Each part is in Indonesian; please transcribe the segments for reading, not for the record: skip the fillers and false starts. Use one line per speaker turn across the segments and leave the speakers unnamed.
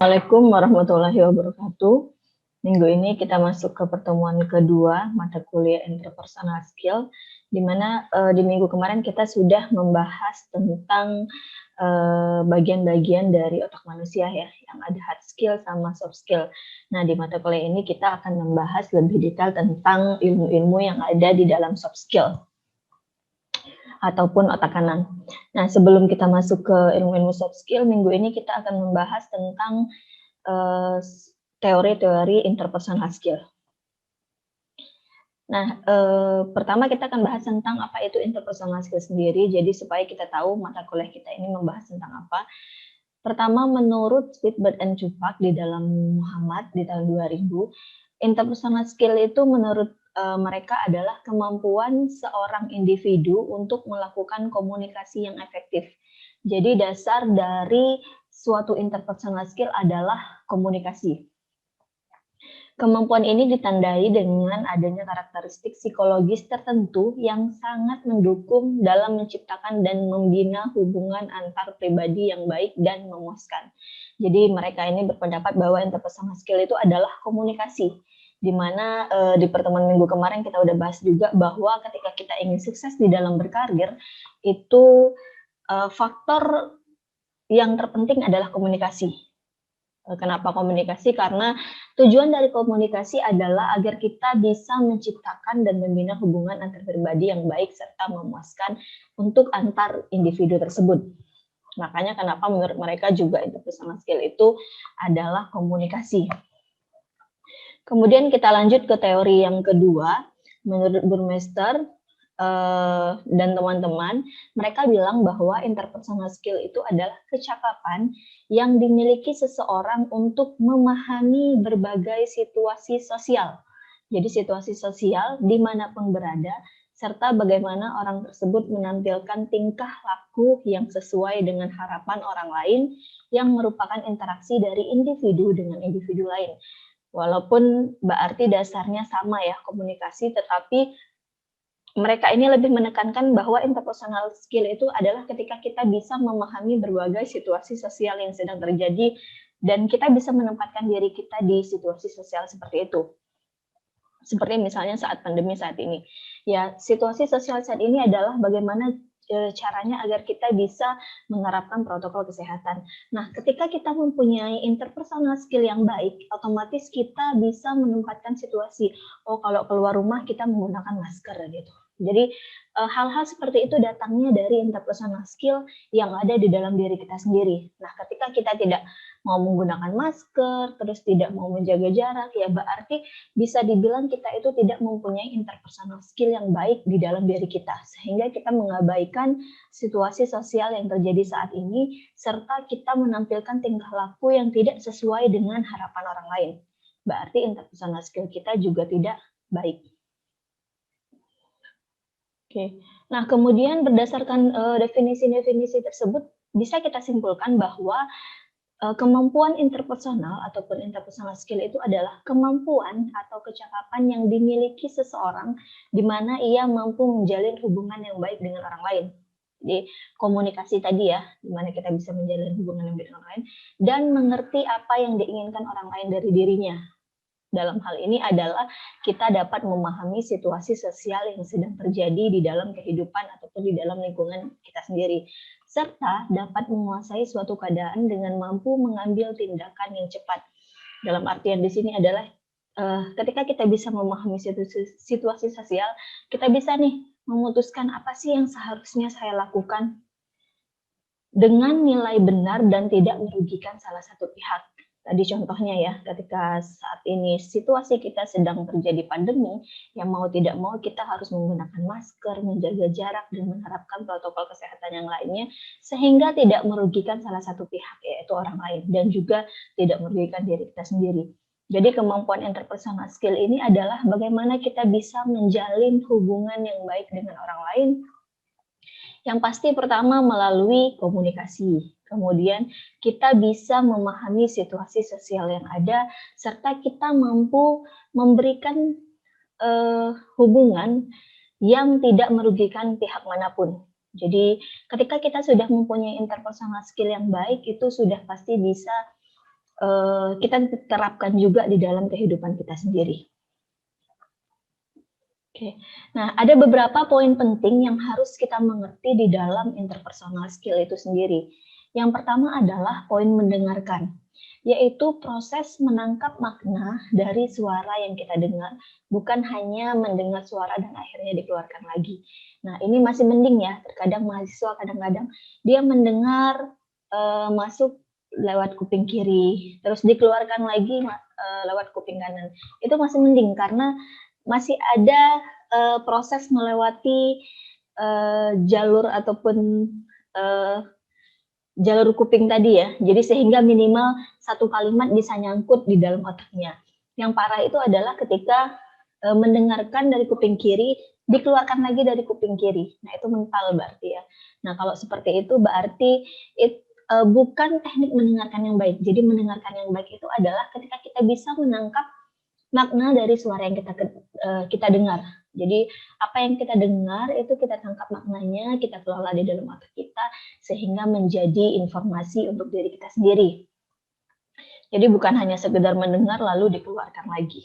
Assalamualaikum warahmatullahi wabarakatuh. Minggu ini kita masuk ke pertemuan kedua mata kuliah Interpersonal Skill, di mana di minggu kemarin kita sudah membahas tentang bagian-bagian dari otak manusia ya, yang ada hard skill sama soft skill. Nah, di mata kuliah ini kita akan membahas lebih detail tentang ilmu-ilmu yang ada di dalam soft skill ataupun otak kanan. Nah, sebelum kita masuk ke ilmu-ilmu soft skill, minggu ini kita akan membahas tentang teori-teori interpersonal skill. Nah, pertama kita akan bahas tentang apa itu interpersonal skill sendiri, jadi supaya kita tahu mata kuliah kita ini membahas tentang apa. Pertama, menurut Whitbread and Chupak di dalam Muhammad di tahun 2000, interpersonal skill itu menurut mereka adalah kemampuan seorang individu untuk melakukan komunikasi yang efektif. Jadi dasar dari suatu interpersonal skill adalah komunikasi. Kemampuan ini ditandai dengan adanya karakteristik psikologis tertentu yang sangat mendukung dalam menciptakan dan membina hubungan antar pribadi yang baik dan memuaskan. Jadi mereka ini berpendapat bahwa interpersonal skill itu adalah komunikasi, di mana di pertemuan minggu kemarin kita udah bahas juga bahwa ketika kita ingin sukses di dalam berkarir, itu faktor yang terpenting adalah komunikasi. Kenapa komunikasi? Karena tujuan dari komunikasi adalah agar kita bisa menciptakan dan membina hubungan antar pribadi yang baik serta memuaskan untuk antar individu tersebut. Makanya kenapa menurut mereka juga interpersonal skill itu adalah komunikasi. Kemudian kita lanjut ke teori yang kedua. Menurut Burmeister dan teman-teman, mereka bilang bahwa interpersonal skill itu adalah kecakapan yang dimiliki seseorang untuk memahami berbagai situasi sosial. Jadi situasi sosial dimanapun berada, serta bagaimana orang tersebut menampilkan tingkah laku yang sesuai dengan harapan orang lain yang merupakan interaksi dari individu dengan individu lain. Walaupun berarti dasarnya sama ya, komunikasi, tetapi mereka ini lebih menekankan bahwa interpersonal skill itu adalah ketika kita bisa memahami berbagai situasi sosial yang sedang terjadi dan kita bisa menempatkan diri kita di situasi sosial seperti itu. Seperti misalnya saat pandemi saat ini. Ya, situasi sosial saat ini adalah bagaimana caranya agar kita bisa menerapkan protokol kesehatan. Nah, ketika kita mempunyai interpersonal skill yang baik, otomatis kita bisa menempatkan situasi, oh kalau keluar rumah kita menggunakan masker gitu. Jadi hal-hal seperti itu datangnya dari interpersonal skill yang ada di dalam diri kita sendiri. Nah, ketika kita tidak mau menggunakan masker, terus tidak mau menjaga jarak, ya berarti bisa dibilang kita itu tidak mempunyai interpersonal skill yang baik di dalam diri kita, sehingga kita mengabaikan situasi sosial yang terjadi saat ini, serta kita menampilkan tingkah laku yang tidak sesuai dengan harapan orang lain. Berarti interpersonal skill kita juga tidak baik. Oke. Nah, kemudian berdasarkan definisi-definisi tersebut, bisa kita simpulkan bahwa kemampuan interpersonal ataupun interpersonal skill itu adalah kemampuan atau kecakapan yang dimiliki seseorang di mana ia mampu menjalin hubungan yang baik dengan orang lain. Jadi komunikasi tadi ya, di mana kita bisa menjalin hubungan yang baik dengan orang lain dan mengerti apa yang diinginkan orang lain dari dirinya. Dalam hal ini adalah kita dapat memahami situasi sosial yang sedang terjadi di dalam kehidupan ataupun di dalam lingkungan kita sendiri, serta dapat menguasai suatu keadaan dengan mampu mengambil tindakan yang cepat. Dalam artian di sini adalah ketika kita bisa memahami situasi sosial, kita bisa nih memutuskan apa sih yang seharusnya saya lakukan dengan nilai benar dan tidak merugikan salah satu pihak. Tadi contohnya ya, ketika saat ini situasi kita sedang terjadi pandemi, yang mau tidak mau kita harus menggunakan masker, menjaga jarak, dan menerapkan protokol kesehatan yang lainnya, sehingga tidak merugikan salah satu pihak, yaitu orang lain, dan juga tidak merugikan diri kita sendiri. Jadi kemampuan interpersonal skill ini adalah bagaimana kita bisa menjalin hubungan yang baik dengan orang lain, yang pasti pertama melalui komunikasi. Kemudian kita bisa memahami situasi sosial yang ada, serta kita mampu memberikan hubungan yang tidak merugikan pihak manapun. Jadi ketika kita sudah mempunyai interpersonal skill yang baik, itu sudah pasti bisa kita terapkan juga di dalam kehidupan kita sendiri. Oke, nah ada beberapa poin penting yang harus kita mengerti di dalam interpersonal skill itu sendiri. Yang pertama adalah poin mendengarkan, yaitu proses menangkap makna dari suara yang kita dengar, bukan hanya mendengar suara dan akhirnya dikeluarkan lagi. Nah, ini masih mending ya, terkadang mahasiswa kadang-kadang dia mendengar masuk lewat kuping kiri, terus dikeluarkan lagi lewat kuping kanan. Itu masih mending karena masih ada proses melewati jalur ataupun jalur kuping tadi ya. Jadi sehingga minimal satu kalimat bisa nyangkut di dalam otaknya. Yang parah itu adalah ketika mendengarkan dari kuping kiri, dikeluarkan lagi dari kuping kiri. Nah, itu mental berarti ya. Nah, kalau seperti itu berarti bukan teknik mendengarkan yang baik. Jadi mendengarkan yang baik itu adalah ketika kita bisa menangkap makna dari suara yang kita dengar. Jadi apa yang kita dengar itu kita tangkap maknanya, kita kelola di dalam otak kita sehingga menjadi informasi untuk diri kita sendiri. Jadi bukan hanya sekedar mendengar lalu dikeluarkan lagi.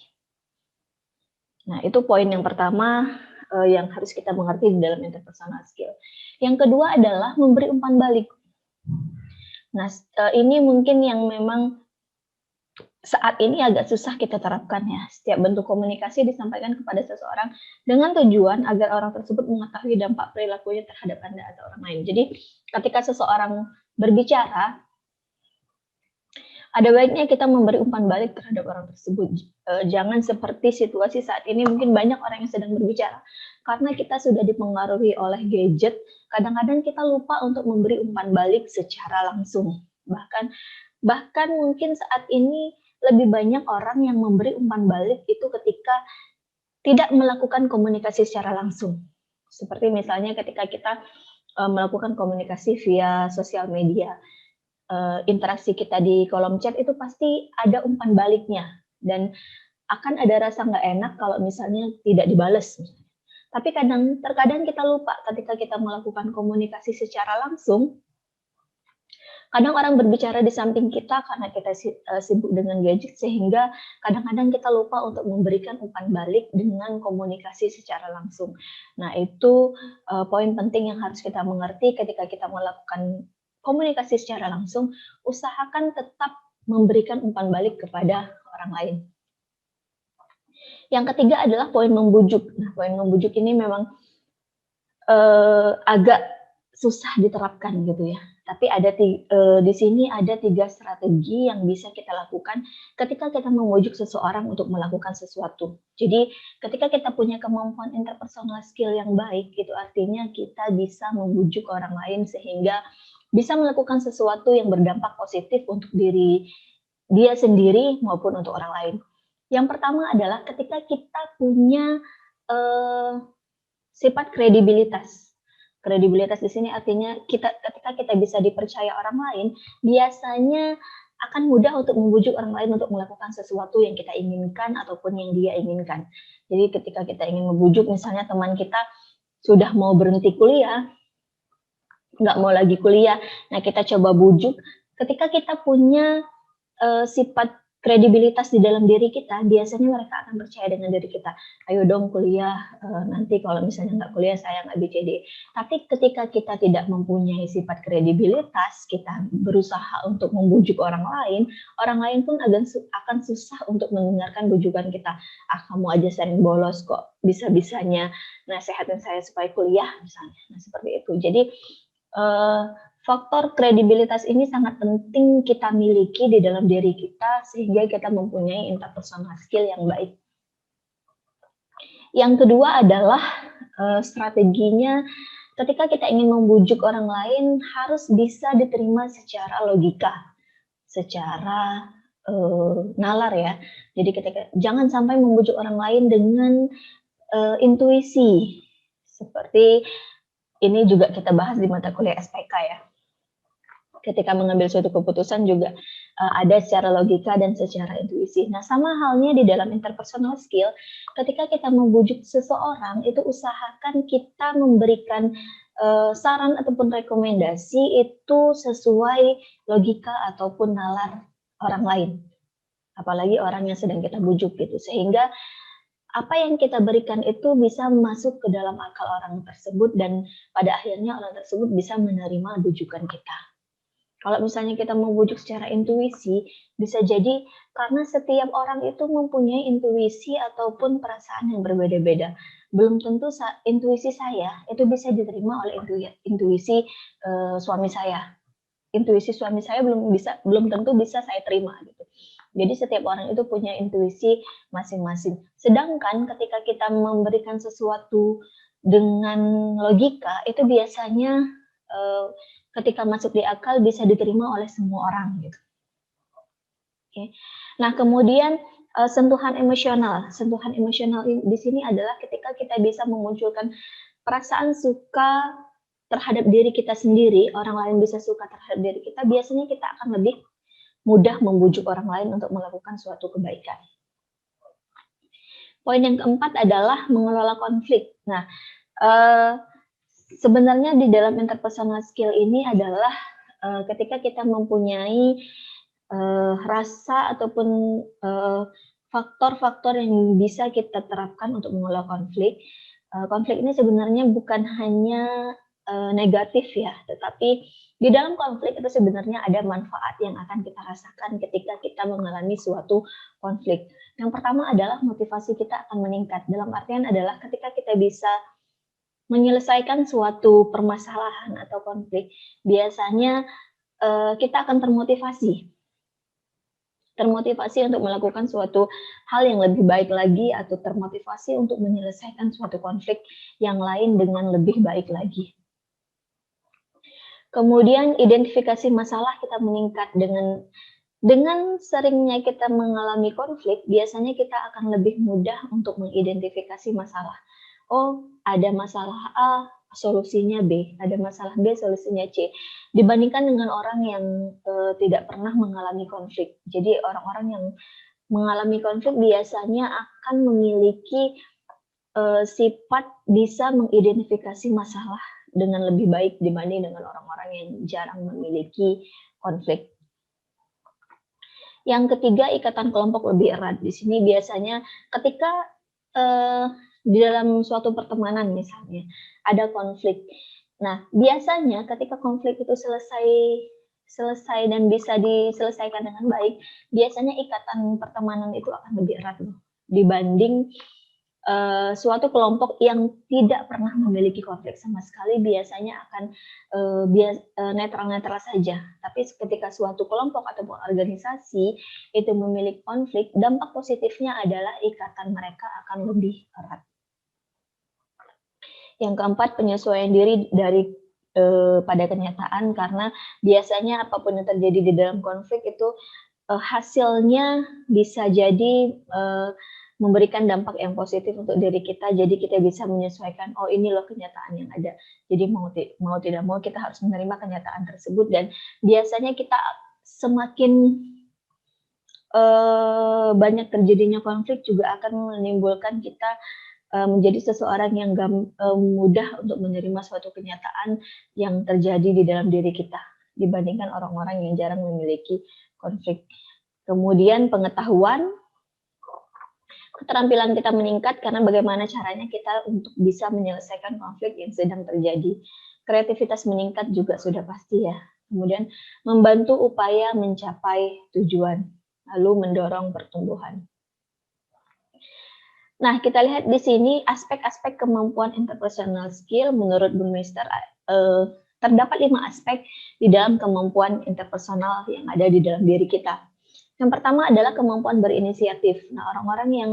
Nah, itu poin yang pertama yang harus kita mengerti di dalam interpersonal skill. Yang kedua adalah memberi umpan balik. Nah, ini mungkin yang memang saat ini agak susah kita terapkan ya. Setiap bentuk komunikasi disampaikan kepada seseorang dengan tujuan agar orang tersebut mengetahui dampak perilakunya terhadap Anda atau orang lain. Jadi ketika seseorang berbicara, ada baiknya kita memberi umpan balik terhadap orang tersebut. Jangan seperti situasi saat ini, mungkin banyak orang yang sedang berbicara. Karena kita sudah dipengaruhi oleh gadget, kadang-kadang kita lupa untuk memberi umpan balik secara langsung. Bahkan mungkin saat ini lebih banyak orang yang memberi umpan balik itu ketika tidak melakukan komunikasi secara langsung. Seperti misalnya ketika kita melakukan komunikasi via sosial media, interaksi kita di kolom chat itu pasti ada umpan baliknya dan akan ada rasa nggak enak kalau misalnya tidak dibales. Tapi terkadang kita lupa ketika kita melakukan komunikasi secara langsung, kadang orang berbicara di samping kita karena kita sibuk dengan gadget sehingga kadang-kadang kita lupa untuk memberikan umpan balik dengan komunikasi secara langsung. Nah, itu poin penting yang harus kita mengerti ketika kita melakukan komunikasi secara langsung, usahakan tetap memberikan umpan balik kepada orang lain. Yang ketiga adalah poin membujuk. Nah, poin membujuk ini memang agak susah diterapkan gitu ya. Tapi di sini ada 3 strategi yang bisa kita lakukan ketika kita membujuk seseorang untuk melakukan sesuatu. Jadi ketika kita punya kemampuan interpersonal skill yang baik, itu artinya kita bisa membujuk orang lain sehingga bisa melakukan sesuatu yang berdampak positif untuk diri dia sendiri maupun untuk orang lain. Yang pertama adalah ketika kita punya sifat kredibilitas. Kredibilitas di sini artinya ketika kita bisa dipercaya orang lain, biasanya akan mudah untuk membujuk orang lain untuk melakukan sesuatu yang kita inginkan ataupun yang dia inginkan. Jadi ketika kita ingin membujuk misalnya teman kita sudah mau berhenti kuliah, nggak mau lagi kuliah, nah kita coba bujuk. Ketika kita punya sifat kredibilitas di dalam diri kita, biasanya mereka akan percaya dengan diri kita. Ayo dong kuliah, nanti kalau misalnya nggak kuliah saya nggak BCD. Tapi ketika kita tidak mempunyai sifat kredibilitas, kita berusaha untuk membujuk orang lain pun akan susah untuk mendengarkan bujukan kita. Ah, kamu aja sering bolos kok, bisa-bisanya nasehatin saya supaya kuliah misalnya. Nah, seperti itu. Jadi faktor kredibilitas ini sangat penting kita miliki di dalam diri kita sehingga kita mempunyai interpersonal skill yang baik. Yang kedua adalah strateginya ketika kita ingin membujuk orang lain harus bisa diterima secara logika, secara nalar ya. Jadi jangan sampai membujuk orang lain dengan intuisi. Seperti ini juga kita bahas di mata kuliah SPK ya. Ketika mengambil suatu keputusan juga ada secara logika dan secara intuisi. Nah, sama halnya di dalam interpersonal skill, ketika kita membujuk seseorang, itu usahakan kita memberikan saran ataupun rekomendasi itu sesuai logika ataupun nalar orang lain, apalagi orang yang sedang kita bujuk gitu, sehingga apa yang kita berikan itu bisa masuk ke dalam akal orang tersebut dan pada akhirnya orang tersebut bisa menerima bujukan kita. Kalau misalnya kita membujuk secara intuisi, bisa jadi karena setiap orang itu mempunyai intuisi ataupun perasaan yang berbeda-beda. Belum tentu intuisi saya itu bisa diterima oleh intuisi suami saya. Intuisi suami saya belum tentu bisa saya terima gitu. Jadi setiap orang itu punya intuisi masing-masing. Sedangkan ketika kita memberikan sesuatu dengan logika, itu biasanya ketika masuk di akal bisa diterima oleh semua orang gitu. Oke. Nah, kemudian sentuhan emosional. Sentuhan emosional di sini adalah ketika kita bisa memunculkan perasaan suka terhadap diri kita sendiri, orang lain bisa suka terhadap diri kita, biasanya kita akan lebih mudah membujuk orang lain untuk melakukan suatu kebaikan. Poin yang keempat adalah mengelola konflik. Nah, sebenarnya di dalam interpersonal skill ini adalah ketika kita mempunyai rasa ataupun faktor-faktor yang bisa kita terapkan untuk mengelola konflik. Konflik ini sebenarnya bukan hanya negatif ya, tetapi di dalam konflik itu sebenarnya ada manfaat yang akan kita rasakan ketika kita mengalami suatu konflik. Yang pertama adalah motivasi kita akan meningkat. Dalam artian adalah ketika kita bisa menyelesaikan suatu permasalahan atau konflik, biasanya kita akan termotivasi untuk melakukan suatu hal yang lebih baik lagi atau termotivasi untuk menyelesaikan suatu konflik yang lain dengan lebih baik lagi. Kemudian identifikasi masalah kita meningkat dengan seringnya kita mengalami konflik, biasanya kita akan lebih mudah untuk mengidentifikasi masalah. Oh, ada masalah A, solusinya B, ada masalah B, solusinya C. Dibandingkan dengan orang yang tidak pernah mengalami konflik. Jadi orang-orang yang mengalami konflik biasanya akan memiliki sifat bisa mengidentifikasi masalah dengan lebih baik dibanding dengan orang-orang yang jarang memiliki konflik. Yang ketiga, ikatan kelompok lebih erat. Di sini biasanya ketika di dalam suatu pertemanan misalnya ada konflik. Nah, biasanya ketika konflik itu selesai dan bisa diselesaikan dengan baik, biasanya ikatan pertemanan itu akan lebih erat loh, dibanding suatu kelompok yang tidak pernah memiliki konflik sama sekali, biasanya akan netral-netral saja. Tapi ketika suatu kelompok ataupun organisasi itu memiliki konflik, dampak positifnya adalah ikatan mereka akan lebih erat. Yang keempat, penyesuaian diri pada kenyataan, karena biasanya apapun yang terjadi di dalam konflik itu hasilnya bisa jadi memberikan dampak yang positif untuk diri kita, jadi kita bisa menyesuaikan, oh ini loh kenyataan yang ada. Jadi mau tidak mau kita harus menerima kenyataan tersebut, dan biasanya kita semakin banyak terjadinya konflik juga akan menimbulkan kita menjadi seseorang yang mudah untuk menerima suatu kenyataan yang terjadi di dalam diri kita dibandingkan orang-orang yang jarang memiliki konflik. Kemudian pengetahuan, keterampilan kita meningkat karena bagaimana caranya kita untuk bisa menyelesaikan konflik yang sedang terjadi. Kreativitas meningkat juga sudah pasti ya. Kemudian membantu upaya mencapai tujuan, lalu mendorong pertumbuhan. Nah, kita lihat di sini aspek-aspek kemampuan interpersonal skill menurut Burmeister, terdapat 5 aspek di dalam kemampuan interpersonal yang ada di dalam diri kita. Yang pertama adalah kemampuan berinisiatif. Nah, orang-orang yang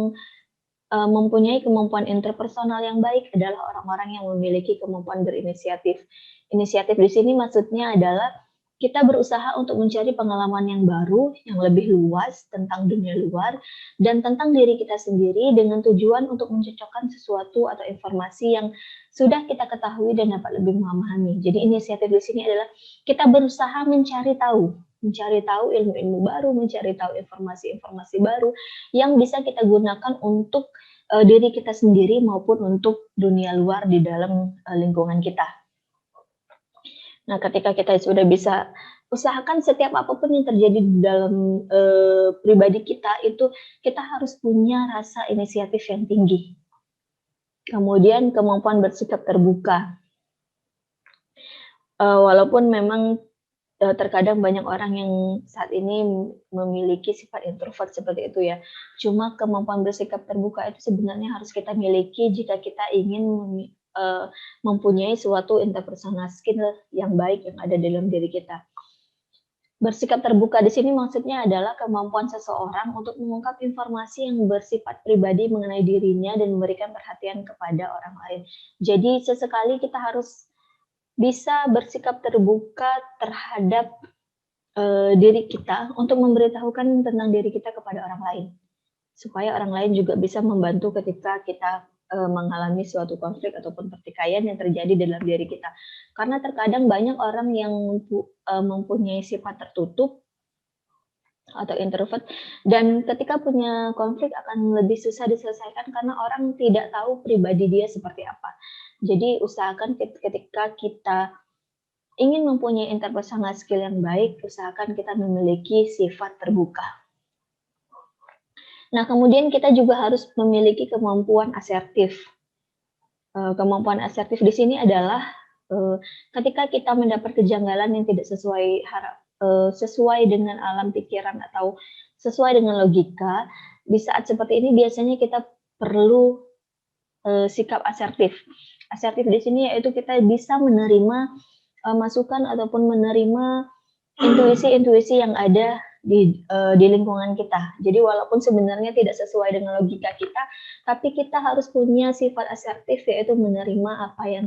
mempunyai kemampuan interpersonal yang baik adalah orang-orang yang memiliki kemampuan berinisiatif. Inisiatif di sini maksudnya adalah kita berusaha untuk mencari pengalaman yang baru, yang lebih luas tentang dunia luar, dan tentang diri kita sendiri dengan tujuan untuk mencocokkan sesuatu atau informasi yang sudah kita ketahui dan dapat lebih memahami. Jadi inisiatif di sini adalah kita berusaha mencari tahu ilmu-ilmu baru, mencari tahu informasi-informasi baru yang bisa kita gunakan untuk diri kita sendiri maupun untuk dunia luar di dalam lingkungan kita. Nah, ketika kita sudah bisa usahakan setiap apapun yang terjadi di dalam pribadi kita itu kita harus punya rasa inisiatif yang tinggi. Kemudian kemampuan bersikap terbuka. Walaupun memang terkadang banyak orang yang saat ini memiliki sifat introvert seperti itu ya. Cuma kemampuan bersikap terbuka itu sebenarnya harus kita miliki jika kita ingin mempunyai suatu interpersonal skill yang baik yang ada dalam diri kita. Bersikap terbuka di sini maksudnya adalah kemampuan seseorang untuk mengungkap informasi yang bersifat pribadi mengenai dirinya dan memberikan perhatian kepada orang lain. Jadi sesekali kita harus bisa bersikap terbuka terhadap diri kita untuk memberitahukan tentang diri kita kepada orang lain. Supaya orang lain juga bisa membantu ketika kita mengalami suatu konflik ataupun pertikaian yang terjadi dalam diri kita. Karena terkadang banyak orang yang mempunyai sifat tertutup atau introvert dan ketika punya konflik akan lebih susah diselesaikan karena orang tidak tahu pribadi dia seperti apa. Jadi usahakan ketika kita ingin mempunyai interpersonal skill yang baik, usahakan kita memiliki sifat terbuka. Nah, kemudian kita juga harus memiliki kemampuan asertif. Kemampuan asertif di sini adalah ketika kita mendapat kejanggalan yang tidak sesuai dengan alam pikiran atau sesuai dengan logika, di saat seperti ini biasanya kita perlu sikap asertif. Asertif di sini yaitu kita bisa menerima masukan ataupun menerima intuisi-intuisi yang ada di lingkungan kita. Jadi walaupun sebenarnya tidak sesuai dengan logika kita, tapi kita harus punya sifat asertif yaitu menerima apa yang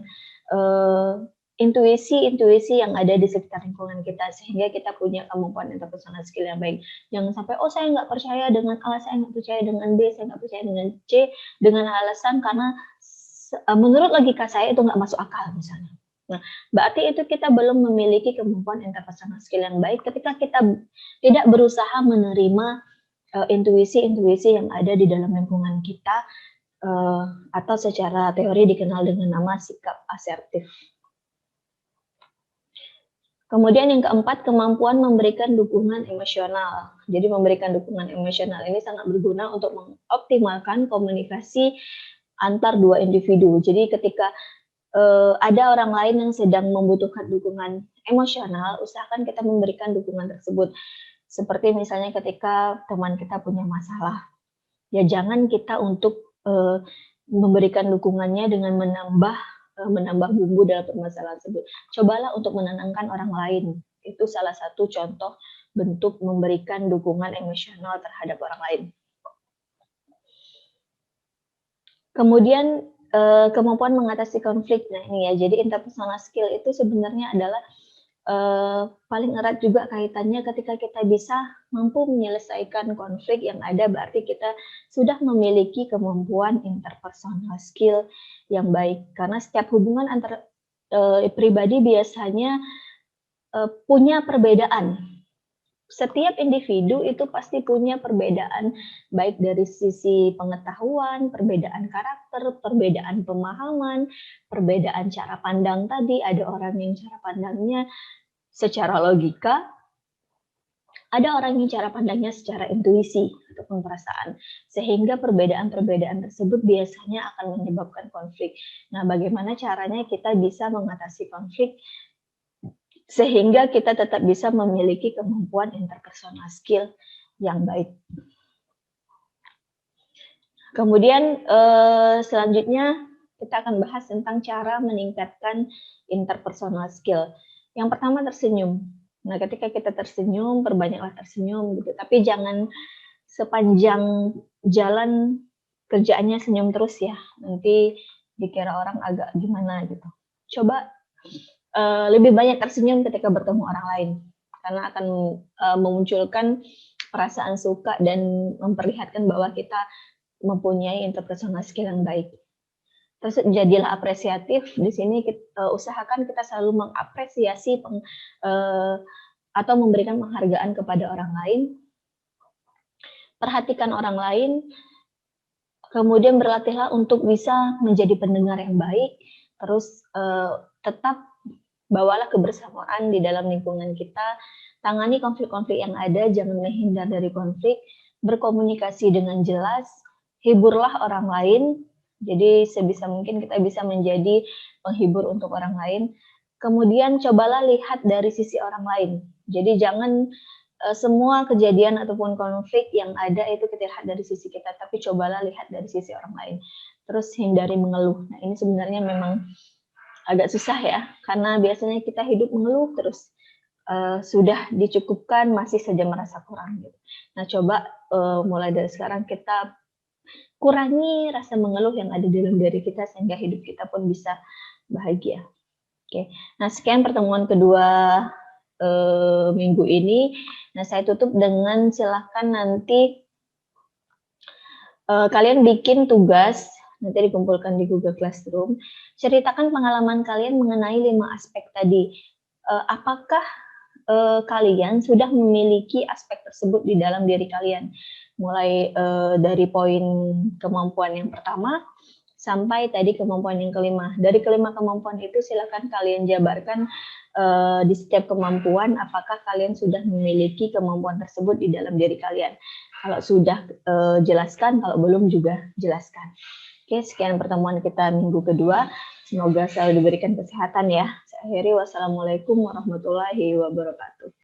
intuisi-intuisi yang ada di sekitar lingkungan kita sehingga kita punya kemampuan interpersonal skill yang baik. Jangan sampai saya nggak percaya dengan A, saya nggak percaya dengan B, saya nggak percaya dengan C dengan alasan karena menurut logika saya itu nggak masuk akal misalnya. Nah, berarti itu kita belum memiliki kemampuan interpersonal skill yang baik ketika kita tidak berusaha menerima intuisi-intuisi yang ada di dalam lingkungan kita atau secara teori dikenal dengan nama sikap asertif. Kemudian yang keempat, kemampuan memberikan dukungan emosional. Jadi memberikan dukungan emosional ini sangat berguna untuk mengoptimalkan komunikasi antar dua individu. Jadi ketika ada orang lain yang sedang membutuhkan dukungan emosional, usahakan kita memberikan dukungan tersebut. Seperti misalnya ketika teman kita punya masalah, ya jangan kita untuk memberikan dukungannya dengan menambah bumbu dalam permasalahan tersebut. Cobalah untuk menenangkan orang lain. Itu salah satu contoh bentuk memberikan dukungan emosional terhadap orang lain. Kemudian kemampuan mengatasi konflik. Nah ini ya, jadi interpersonal skill itu sebenarnya adalah paling erat juga kaitannya ketika kita bisa mampu menyelesaikan konflik yang ada, berarti kita sudah memiliki kemampuan interpersonal skill yang baik. Karena setiap hubungan antar pribadi biasanya punya perbedaan. Setiap individu itu pasti punya perbedaan, baik dari sisi pengetahuan, perbedaan karakter, perbedaan pemahaman, perbedaan cara pandang tadi. Ada orang yang cara pandangnya secara logika, ada orang yang cara pandangnya secara intuisi ataupun perasaan. Sehingga perbedaan-perbedaan tersebut biasanya akan menyebabkan konflik. Nah, bagaimana caranya kita bisa mengatasi konflik sehingga kita tetap bisa memiliki kemampuan interpersonal skill yang baik. Kemudian selanjutnya kita akan bahas tentang cara meningkatkan interpersonal skill. Yang pertama tersenyum. Nah, ketika kita tersenyum, perbanyaklah tersenyum gitu. Tapi jangan sepanjang jalan kerjaannya senyum terus ya. Nanti dikira orang agak gimana gitu. Coba lebih banyak tersenyum ketika bertemu orang lain karena akan memunculkan perasaan suka dan memperlihatkan bahwa kita mempunyai interpersonal skill yang baik. Terus jadilah apresiatif. Di sini usahakan kita selalu mengapresiasi atau memberikan penghargaan kepada orang lain. Perhatikan orang lain. Kemudian berlatihlah untuk bisa menjadi pendengar yang baik. Terus tetap bawalah kebersamaan di dalam lingkungan kita, tangani konflik-konflik yang ada, jangan menghindar dari konflik, berkomunikasi dengan jelas, hiburlah orang lain. Jadi sebisa mungkin kita bisa menjadi penghibur untuk orang lain. Kemudian cobalah lihat dari sisi orang lain. Jadi jangan semua kejadian ataupun konflik yang ada itu kita lihat dari sisi kita, tapi cobalah lihat dari sisi orang lain. Terus hindari mengeluh. Nah, ini sebenarnya memang agak susah ya, karena biasanya kita hidup mengeluh terus. Sudah dicukupkan masih saja merasa kurang gitu. Nah, coba mulai dari sekarang kita kurangi rasa mengeluh yang ada di dalam diri kita sehingga hidup kita pun bisa bahagia. Oke. Nah, sekian pertemuan kedua minggu ini. Nah, saya tutup dengan silahkan nanti kalian bikin tugas, nanti dikumpulkan di Google Classroom, ceritakan pengalaman kalian mengenai 5 aspek tadi. Apakah kalian sudah memiliki aspek tersebut di dalam diri kalian? Mulai dari poin kemampuan yang pertama, sampai tadi kemampuan yang kelima. Dari kelima kemampuan itu silakan kalian jabarkan di setiap kemampuan apakah kalian sudah memiliki kemampuan tersebut di dalam diri kalian. Kalau sudah jelaskan, kalau belum juga jelaskan. Oke, sekian pertemuan kita minggu kedua. Semoga selalu diberikan kesehatan ya. Saya akhiri, wassalamualaikum warahmatullahi wabarakatuh.